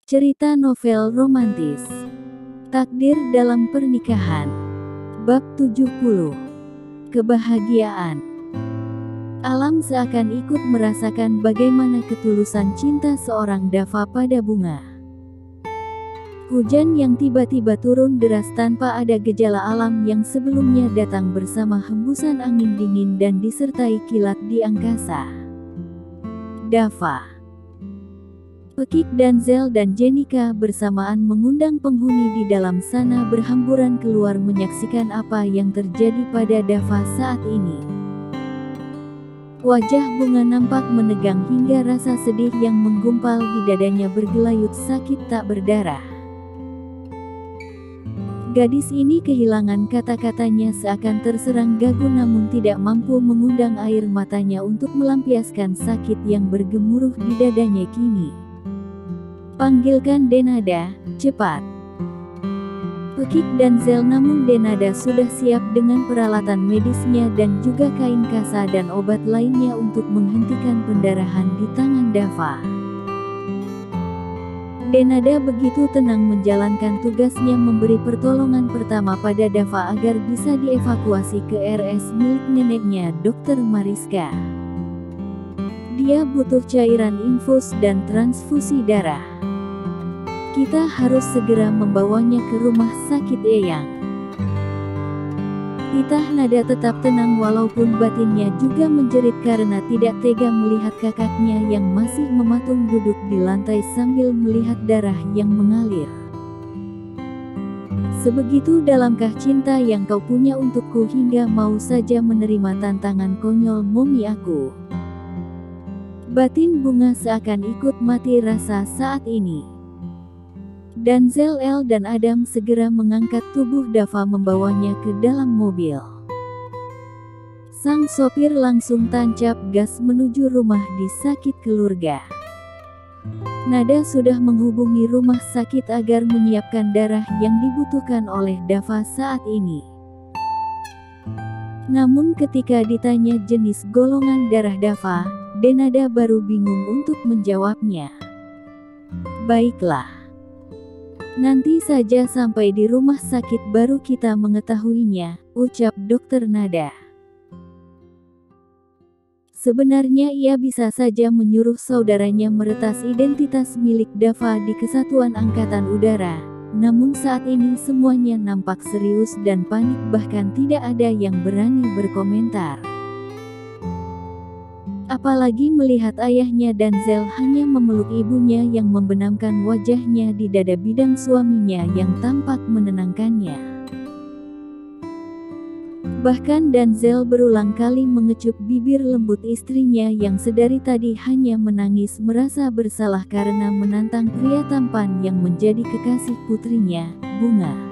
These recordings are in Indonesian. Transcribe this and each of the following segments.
Cerita novel romantis. Takdir dalam pernikahan. Bab 70. Kebahagiaan. Alam seakan ikut merasakan bagaimana ketulusan cinta seorang Dava pada bunga. Hujan yang tiba-tiba turun deras tanpa ada gejala alam yang sebelumnya datang bersama hembusan angin dingin dan disertai kilat di angkasa. Dava, Pekik dan Zel dan Jenika bersamaan mengundang penghuni di dalam sana berhamburan keluar menyaksikan apa yang terjadi pada Dava saat ini. Wajah bunga nampak menegang hingga rasa sedih yang menggumpal di dadanya bergelayut sakit tak berdarah. Gadis ini kehilangan kata-katanya seakan terserang gagu namun tidak mampu mengundang air matanya untuk melampiaskan sakit yang bergemuruh di dadanya kini. Panggilkan Denada, cepat. Pekik dan Zel namun Denada sudah siap dengan peralatan medisnya dan juga kain kasa dan obat lainnya untuk menghentikan pendarahan di tangan Dava. Denada begitu tenang menjalankan tugasnya memberi pertolongan pertama pada Dava agar bisa dievakuasi ke RS milik neneknya Dr. Mariska. Dia butuh cairan infus dan transfusi darah. Kita harus segera membawanya ke rumah sakit Eyang. Titah Nada tetap tenang walaupun batinnya juga menjerit karena tidak tega melihat kakaknya yang masih mematung duduk di lantai sambil melihat darah yang mengalir. Sebegitu dalamkah cinta yang kau punya untukku hingga mau saja menerima tantangan konyol momi aku? Batin bunga seakan ikut mati rasa saat ini. Dan Zel dan Adam segera mengangkat tubuh Dava membawanya ke dalam mobil. Sang sopir langsung tancap gas menuju rumah di sakit keluarga. Nada sudah menghubungi rumah sakit agar menyiapkan darah yang dibutuhkan oleh Dava saat ini. Namun ketika ditanya jenis golongan darah Dava, Denada baru bingung untuk menjawabnya. Baiklah. Nanti saja sampai di rumah sakit baru kita mengetahuinya, ucap Dokter Nada. Sebenarnya ia bisa saja menyuruh saudaranya meretas identitas milik Dava di Kesatuan Angkatan Udara, namun saat ini semuanya nampak serius dan panik bahkan tidak ada yang berani berkomentar. Apalagi melihat ayahnya dan Zel hanya memeluk ibunya yang membenamkan wajahnya di dada bidang suaminya yang tampak menenangkannya. Bahkan Denzel berulang kali mengecup bibir lembut istrinya yang sedari tadi hanya menangis merasa bersalah karena menantang pria tampan yang menjadi kekasih putrinya, Bunga.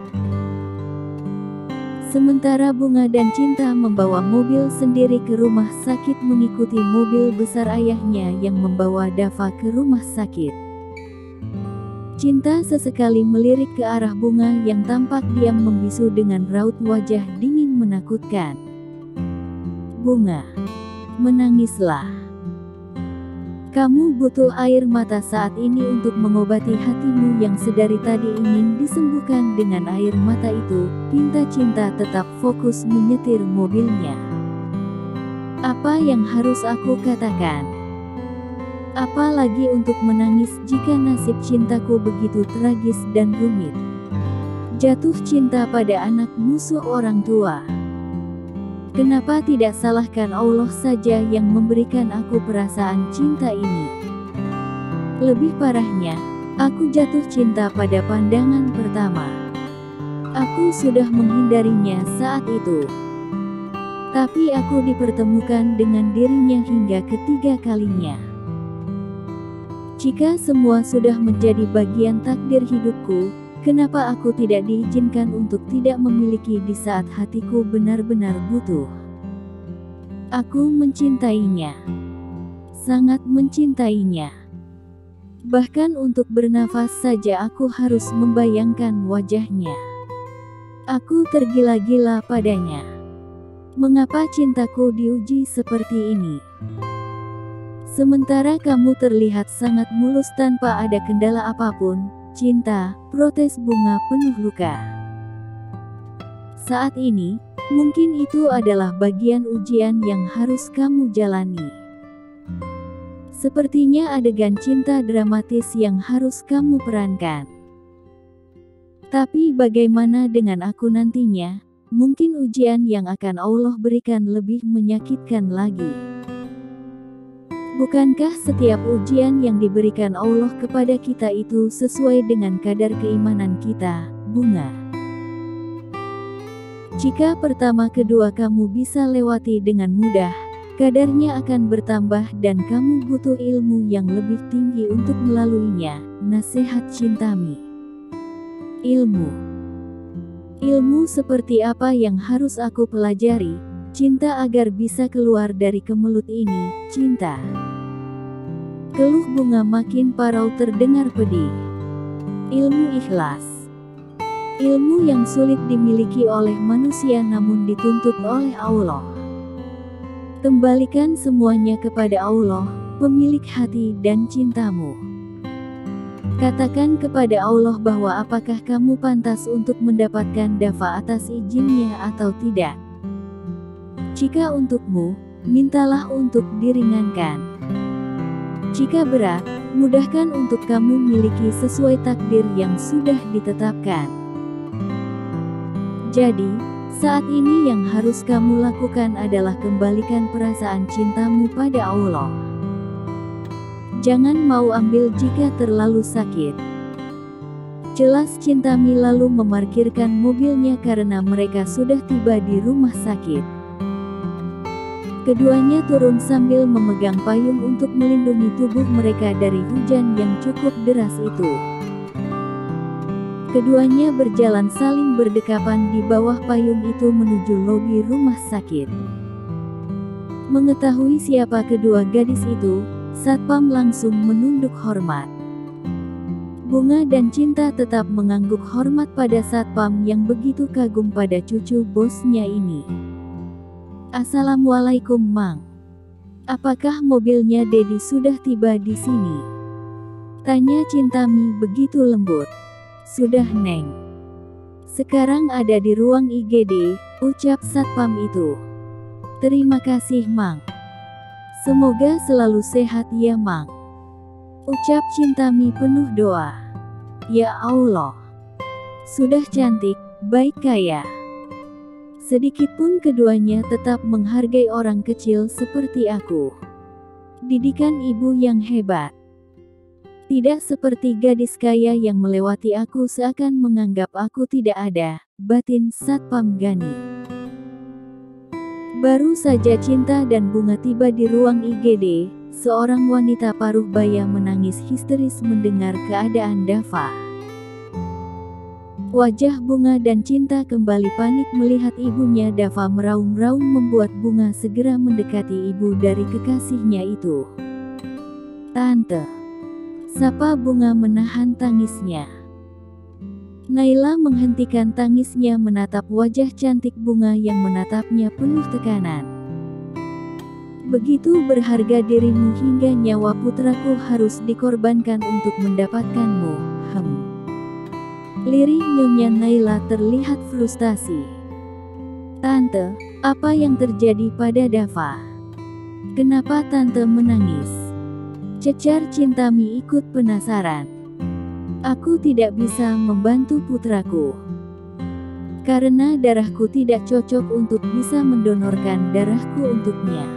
Sementara Bunga dan Cinta membawa mobil sendiri ke rumah sakit mengikuti mobil besar ayahnya yang membawa Dava ke rumah sakit. Cinta sesekali melirik ke arah Bunga yang tampak diam membisu dengan raut wajah dingin menakutkan. Bunga, menangislah. Kamu butuh air mata saat ini untuk mengobati hatimu yang sedari tadi ingin disembuhkan dengan air mata itu, pinta Cinta tetap fokus menyetir mobilnya. Apa yang harus aku katakan? Apalagi untuk menangis jika nasib cintaku begitu tragis dan rumit. Jatuh cinta pada anak musuh orang tua. Kenapa tidak salahkan Allah saja yang memberikan aku perasaan cinta ini? Lebih parahnya, aku jatuh cinta pada pandangan pertama. Aku sudah menghindarinya saat itu. Tapi aku dipertemukan dengan dirinya hingga ketiga kalinya. Jika semua sudah menjadi bagian takdir hidupku, kenapa aku tidak diizinkan untuk tidak memiliki di saat hatiku benar-benar butuh? Aku mencintainya. Sangat mencintainya. Bahkan untuk bernafas saja aku harus membayangkan wajahnya. Aku tergila-gila padanya. Mengapa cintaku diuji seperti ini? Sementara kamu terlihat sangat mulus tanpa ada kendala apapun, Cinta, protes Bunga penuh luka. Saat ini, mungkin itu adalah bagian ujian yang harus kamu jalani. Sepertinya adegan cinta dramatis yang harus kamu perankan. Tapi bagaimana dengan aku nantinya? Mungkin ujian yang akan Allah berikan lebih menyakitkan lagi. Bukankah setiap ujian yang diberikan Allah kepada kita itu sesuai dengan kadar keimanan kita, Bunga? Jika pertama kedua kamu bisa lewati dengan mudah, kadarnya akan bertambah dan kamu butuh ilmu yang lebih tinggi untuk melaluinya. Nasihat Cintami. Ilmu seperti apa yang harus aku pelajari, Cinta, agar bisa keluar dari kemelut ini, Cinta? Keluh Bunga makin parau terdengar pedih. Ilmu ikhlas. Ilmu yang sulit dimiliki oleh manusia namun dituntut oleh Allah. Kembalikan semuanya kepada Allah, pemilik hati dan cintamu. Katakan kepada Allah bahwa apakah kamu pantas untuk mendapatkan dafa atas izinnya atau tidak. Jika untukmu, mintalah untuk diringankan. Jika berat, mudahkan untuk kamu miliki sesuai takdir yang sudah ditetapkan. Jadi, saat ini yang harus kamu lakukan adalah kembalikan perasaan cintamu pada Allah. Jangan mau ambil jika terlalu sakit. Jelas Cintami lalu memarkirkan mobilnya karena mereka sudah tiba di rumah sakit. Keduanya turun sambil memegang payung untuk melindungi tubuh mereka dari hujan yang cukup deras itu. Keduanya berjalan saling berdekapan di bawah payung itu menuju lobi rumah sakit. Mengetahui siapa kedua gadis itu, Satpam langsung menunduk hormat. Bunga dan Cinta tetap mengangguk hormat pada Satpam yang begitu kagum pada cucu bosnya ini. Assalamualaikum, Mang. Apakah mobilnya Dedi sudah tiba di sini? Tanya Cintami begitu lembut. Sudah, Neng. Sekarang ada di ruang IGD, ucap Satpam itu. Terima kasih, Mang. Semoga selalu sehat ya, Mang. Ucap Cintami penuh doa. Ya Allah. Sudah cantik, baik kaya. Sedikitpun keduanya tetap menghargai orang kecil seperti aku. Didikan ibu yang hebat. Tidak seperti gadis kaya yang melewati aku seakan menganggap aku tidak ada, batin Satpam Gani. Baru saja Cinta dan Bunga tiba di ruang IGD, seorang wanita paruh baya menangis histeris mendengar keadaan Dafa. Wajah Bunga dan Cinta kembali panik melihat ibunya Dafa meraung-raung membuat Bunga segera mendekati ibu dari kekasihnya itu. Tante, sapa Bunga menahan tangisnya. Naila menghentikan tangisnya menatap wajah cantik Bunga yang menatapnya penuh tekanan. Begitu berharga dirimu hingga nyawa putraku harus dikorbankan untuk mendapatkanmu, Lirih Nyonya Naila terlihat frustasi. Tante, apa yang terjadi pada Dafa? Kenapa Tante menangis? Cecar Cintami ikut penasaran. Aku tidak bisa membantu putraku. Karena darahku tidak cocok untuk bisa mendonorkan darahku untuknya.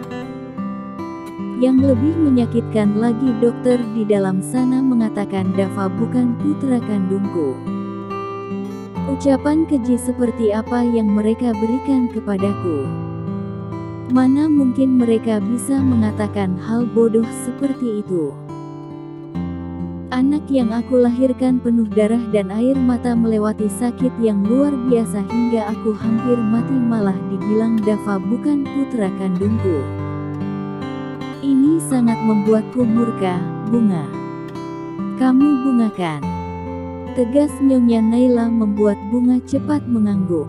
Yang lebih menyakitkan lagi, dokter di dalam sana mengatakan Dafa bukan putra kandungku. Ucapan keji seperti apa yang mereka berikan kepadaku? Mana mungkin mereka bisa mengatakan hal bodoh seperti itu? Anak yang aku lahirkan penuh darah dan air mata melewati sakit yang luar biasa hingga aku hampir mati malah dibilang Dafa bukan putra kandungku. Ini sangat membuatku murka, Bunga. Kamu bungakan. Tegas Nyonya Naila membuat Bunga cepat mengangguk.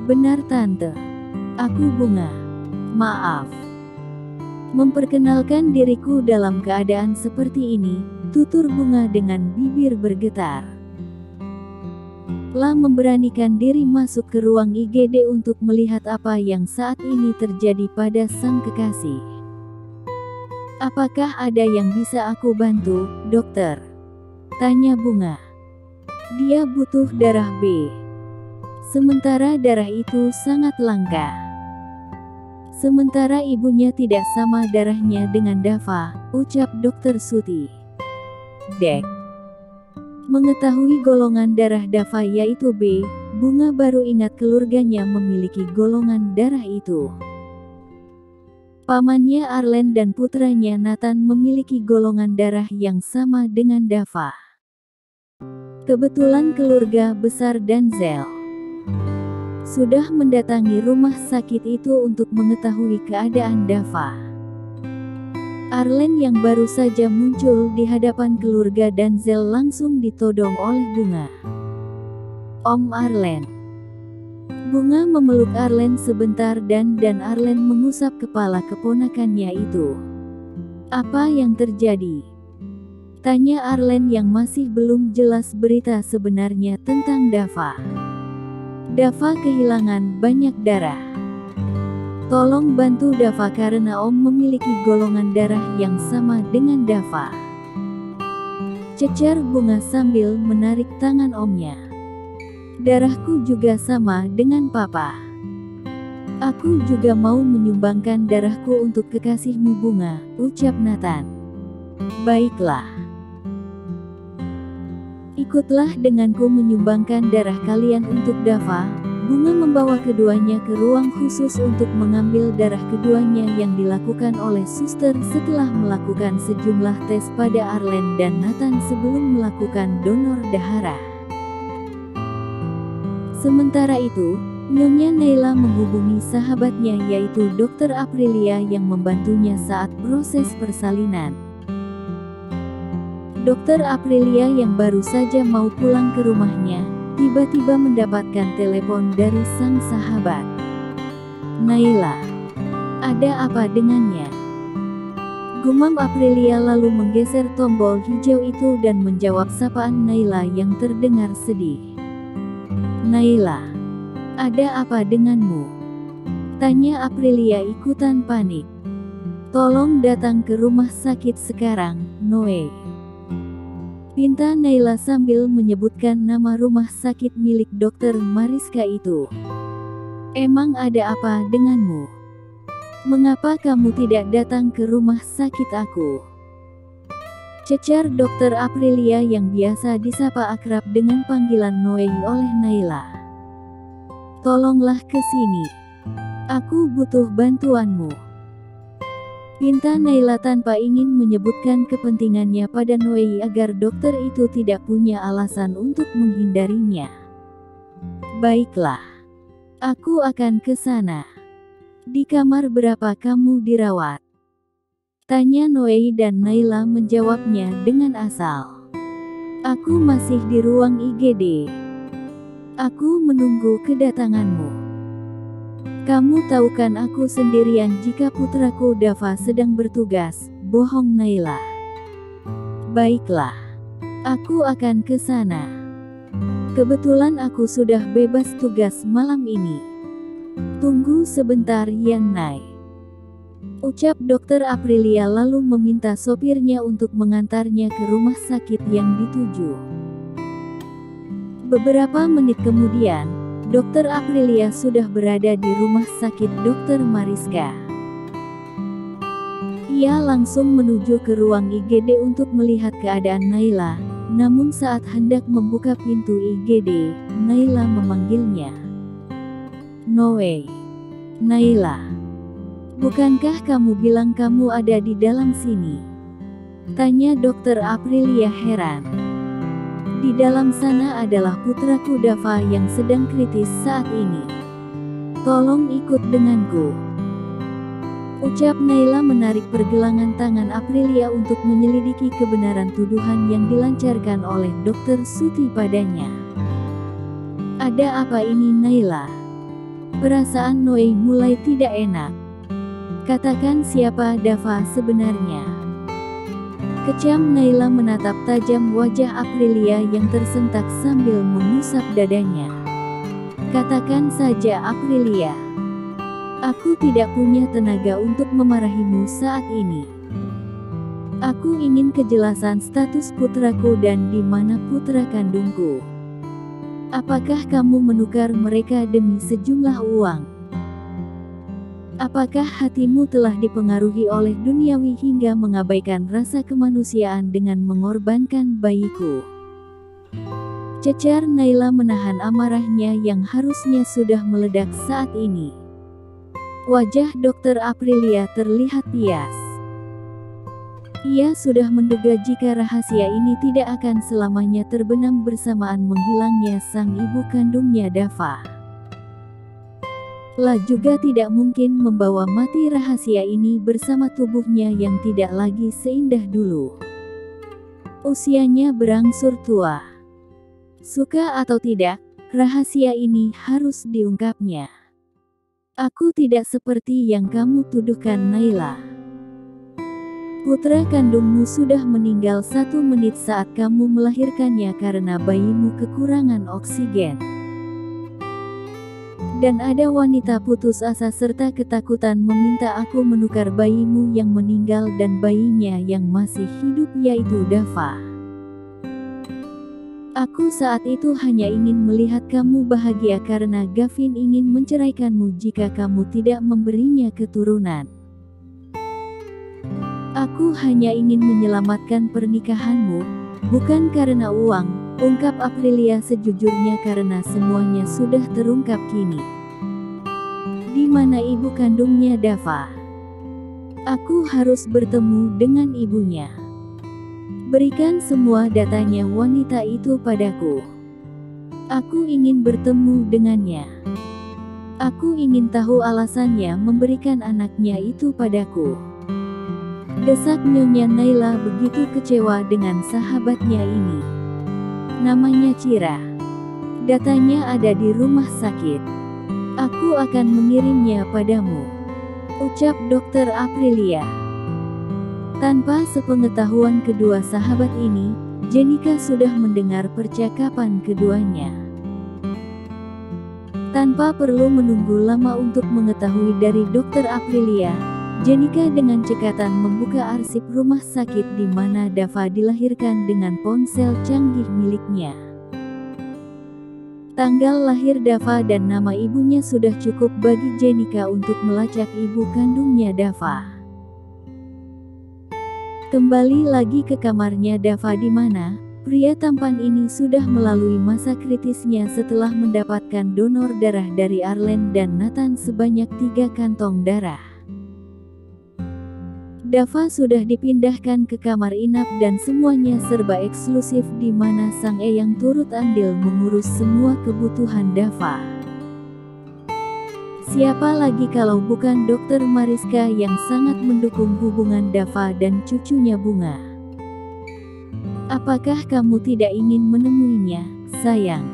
Benar Tante. Aku Bunga. Maaf. Memperkenalkan diriku dalam keadaan seperti ini, tutur Bunga dengan bibir bergetar. La memberanikan diri masuk ke ruang IGD untuk melihat apa yang saat ini terjadi pada sang kekasih. "Apakah ada yang bisa aku bantu, dokter?" tanya Bunga. "Dia butuh darah B. Sementara darah itu sangat langka. Sementara ibunya tidak sama darahnya dengan Dava," ucap Dokter Suti. "Dek. Mengetahui golongan darah Dava yaitu B, Bunga baru ingat keluarganya memiliki golongan darah itu. Pamannya Arlen dan putranya Nathan memiliki golongan darah yang sama dengan Dava. Kebetulan keluarga besar Denzel sudah mendatangi rumah sakit itu untuk mengetahui keadaan Dava. Arlen yang baru saja muncul di hadapan keluarga Denzel langsung ditodong oleh Bunga. "Om Arlen." Bunga memeluk Arlen sebentar dan Arlen mengusap kepala keponakannya itu. "Apa yang terjadi?" tanya Arlen yang masih belum jelas berita sebenarnya tentang Dava. "Dava kehilangan banyak darah. Tolong bantu Dava karena Om memiliki golongan darah yang sama dengan Dava," cecer Bunga sambil menarik tangan omnya. "Darahku juga sama dengan Papa. Aku juga mau menyumbangkan darahku untuk kekasihmu Bunga," ucap Nathan. "Baiklah. Ikutlah denganku menyumbangkan darah kalian untuk Dava." Bunga membawa keduanya ke ruang khusus untuk mengambil darah keduanya yang dilakukan oleh suster setelah melakukan sejumlah tes pada Arlen dan Nathan sebelum melakukan donor darah. Sementara itu, Nyonya Naila menghubungi sahabatnya yaitu Dr. Aprilia yang membantunya saat proses persalinan. Dr. Aprilia yang baru saja mau pulang ke rumahnya, tiba-tiba mendapatkan telepon dari sang sahabat. "Naila, ada apa dengannya?" gumam Aprilia lalu menggeser tombol hijau itu dan menjawab sapaan Naila yang terdengar sedih. "Naila, ada apa denganmu?" tanya Aprilia ikutan panik. "Tolong datang ke rumah sakit sekarang, Noe," pinta Naila sambil menyebutkan nama rumah sakit milik Dokter Mariska itu. "Emang ada apa denganmu? Mengapa kamu tidak datang ke rumah sakit aku?" cecar Dokter Aprilia yang biasa disapa akrab dengan panggilan Noe oleh Naila. "Tolonglah ke sini. Aku butuh bantuanmu," pinta Naila tanpa ingin menyebutkan kepentingannya pada Noe agar dokter itu tidak punya alasan untuk menghindarinya. "Baiklah. Aku akan ke sana." "Di kamar berapa kamu dirawat?" tanya Noe dan Naila menjawabnya dengan asal. "Aku masih di ruang IGD. Aku menunggu kedatanganmu." "Kamu tahu kan aku sendirian jika putraku Dava sedang bertugas," bohong Naila. "Baiklah. Aku akan ke sana. Kebetulan aku sudah bebas tugas malam ini." "Tunggu sebentar ya Nay," ucap Dokter Aprilia lalu meminta sopirnya untuk mengantarnya ke rumah sakit yang dituju. Beberapa menit kemudian, Dokter Aprilia sudah berada di rumah sakit Dokter Mariska. Ia langsung menuju ke ruang IGD untuk melihat keadaan Naila, namun saat hendak membuka pintu IGD, Naila memanggilnya. "Noe. Naila. Bukankah kamu bilang kamu ada di dalam sini?" tanya Dokter Aprilia heran. "Di dalam sana adalah putraku Dava yang sedang kritis saat ini. Tolong ikut denganku," ucap Naila menarik pergelangan tangan Aprilia untuk menyelidiki kebenaran tuduhan yang dilancarkan oleh Dokter Suti padanya. "Ada apa ini Naila?" Perasaan Noe mulai tidak enak. Katakan siapa Dava sebenarnya. Kecam Naila menatap tajam wajah Aprilia yang tersentak sambil mengusap dadanya. Katakan saja Aprilia. Aku tidak punya tenaga untuk memarahimu saat ini. Aku ingin kejelasan status putraku dan di mana putra kandungku. Apakah kamu menukar mereka demi sejumlah uang? Apakah hatimu telah dipengaruhi oleh duniawi hingga mengabaikan rasa kemanusiaan dengan mengorbankan bayiku? Cecar Naila menahan amarahnya yang harusnya sudah meledak saat ini. Wajah Dokter Aprilia terlihat pias. Ia sudah menduga jika rahasia ini tidak akan selamanya terbenam bersamaan menghilangnya sang ibu kandungnya Dava. La juga tidak mungkin membawa mati rahasia ini bersama tubuhnya yang tidak lagi seindah dulu. Usianya berangsur tua. Suka atau tidak, rahasia ini harus diungkapnya. Aku tidak seperti yang kamu tuduhkan Naila. Putra kandungmu sudah meninggal 1 menit saat kamu melahirkannya karena bayimu kekurangan oksigen. Dan ada wanita putus asa serta ketakutan meminta aku menukar bayimu yang meninggal dan bayinya yang masih hidup yaitu Dava. Aku saat itu hanya ingin melihat kamu bahagia karena Gavin ingin menceraikanmu jika kamu tidak memberinya keturunan. Aku hanya ingin menyelamatkan pernikahanmu, bukan karena uang, ungkap Aprilia sejujurnya karena semuanya sudah terungkap kini. Di mana ibu kandungnya Dava? Aku harus bertemu dengan ibunya. Berikan semua datanya wanita itu padaku. Aku ingin bertemu dengannya. Aku ingin tahu alasannya memberikan anaknya itu padaku. Desak Nyonya Naila begitu kecewa dengan sahabatnya ini. Namanya Cira. Datanya ada di rumah sakit. Aku akan mengirimnya padamu, ucap Dokter Aprilia. Tanpa sepengetahuan kedua sahabat ini, Jenika sudah mendengar percakapan keduanya. Tanpa perlu menunggu lama untuk mengetahui dari Dokter Aprilia, Jenika dengan cekatan membuka arsip rumah sakit di mana Dava dilahirkan dengan ponsel canggih miliknya. Tanggal lahir Dava dan nama ibunya sudah cukup bagi Jenika untuk melacak ibu kandungnya Dava. Kembali lagi ke kamarnya Dava di mana pria tampan ini sudah melalui masa kritisnya setelah mendapatkan donor darah dari Arlen dan Nathan sebanyak 3 kantong darah. Dava sudah dipindahkan ke kamar inap dan semuanya serba eksklusif di mana sang eyang turut andil mengurus semua kebutuhan Dava. Siapa lagi kalau bukan Dokter Mariska yang sangat mendukung hubungan Dava dan cucunya Bunga. Apakah kamu tidak ingin menemuinya, sayang?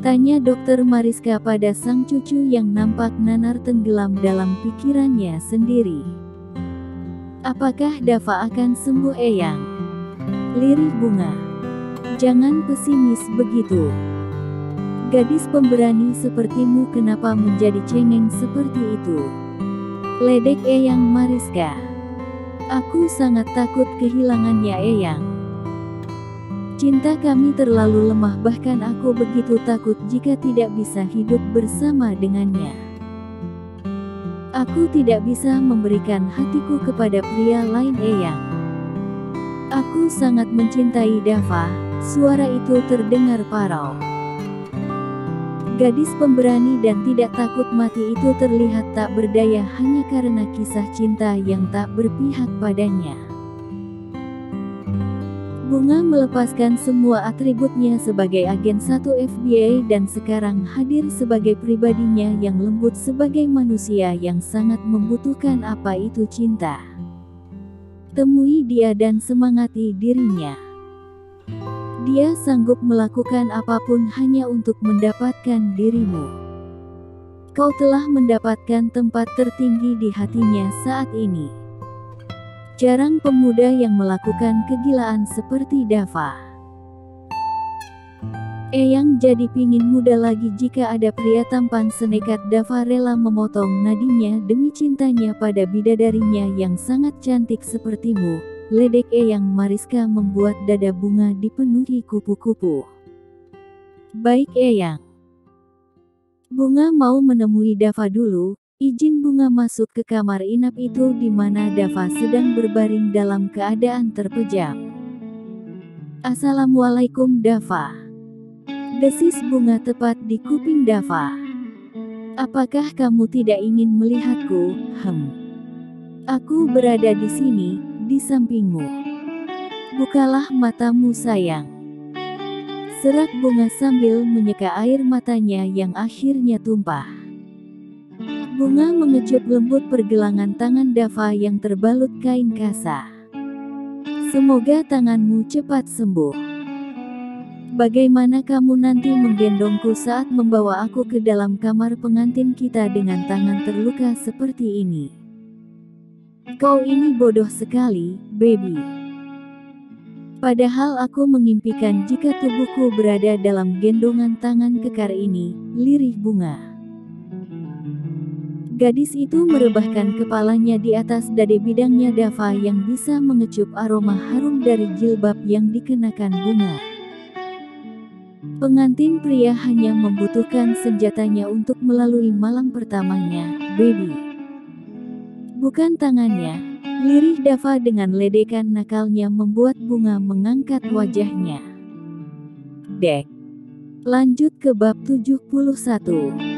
Tanya Dokter Mariska pada sang cucu yang nampak nanar tenggelam dalam pikirannya sendiri. Apakah Dava akan sembuh eyang? Lirih Bunga. Jangan pesimis begitu. Gadis pemberani sepertimu kenapa menjadi cengeng seperti itu? Ledek eyang Mariska. Aku sangat takut kehilangannya eyang. Cinta kami terlalu lemah bahkan aku begitu takut jika tidak bisa hidup bersama dengannya. Aku tidak bisa memberikan hatiku kepada pria lain eyang. Aku sangat mencintai Dava, suara itu terdengar parau. Gadis pemberani dan tidak takut mati itu terlihat tak berdaya hanya karena kisah cinta yang tak berpihak padanya. Bunga melepaskan semua atributnya sebagai agen 1 FBI dan sekarang hadir sebagai pribadinya yang lembut sebagai manusia yang sangat membutuhkan apa itu cinta. Temui dia dan semangati dirinya. Dia sanggup melakukan apapun hanya untuk mendapatkan dirimu. Kau telah mendapatkan tempat tertinggi di hatinya saat ini. Jarang pemuda yang melakukan kegilaan seperti Dava. Eyang jadi pingin muda lagi jika ada pria tampan senekat Dava rela memotong nadinya demi cintanya pada bidadarinya yang sangat cantik sepertimu. Ledek Eyang Mariska membuat dada Bunga dipenuhi kupu-kupu. Baik Eyang. Bunga mau menemui Dava dulu. Izin Bunga masuk ke kamar inap itu di mana Dava sedang berbaring dalam keadaan terpejam. Assalamualaikum Dava. Desis Bunga tepat di kuping Dava. Apakah kamu tidak ingin melihatku? Aku berada di sini, di sampingmu. Bukalah matamu sayang. Serak Bunga sambil menyeka air matanya yang akhirnya tumpah. Bunga mengecup lembut pergelangan tangan Dava yang terbalut kain kasa. Semoga tanganmu cepat sembuh. Bagaimana kamu nanti menggendongku saat membawa aku ke dalam kamar pengantin kita dengan tangan terluka seperti ini? Kau ini bodoh sekali, baby. Padahal aku mengimpikan jika tubuhku berada dalam gendongan tangan kekar ini, lirih Bunga. Gadis itu merebahkan kepalanya di atas dada bidangnya Dava yang bisa mengecup aroma harum dari jilbab yang dikenakan Bunga. Pengantin pria hanya membutuhkan senjatanya untuk melalui malam pertamanya, baby. Bukan tangannya. Lirih Dava dengan ledekan nakalnya membuat Bunga mengangkat wajahnya. Dek. Lanjut ke bab 71.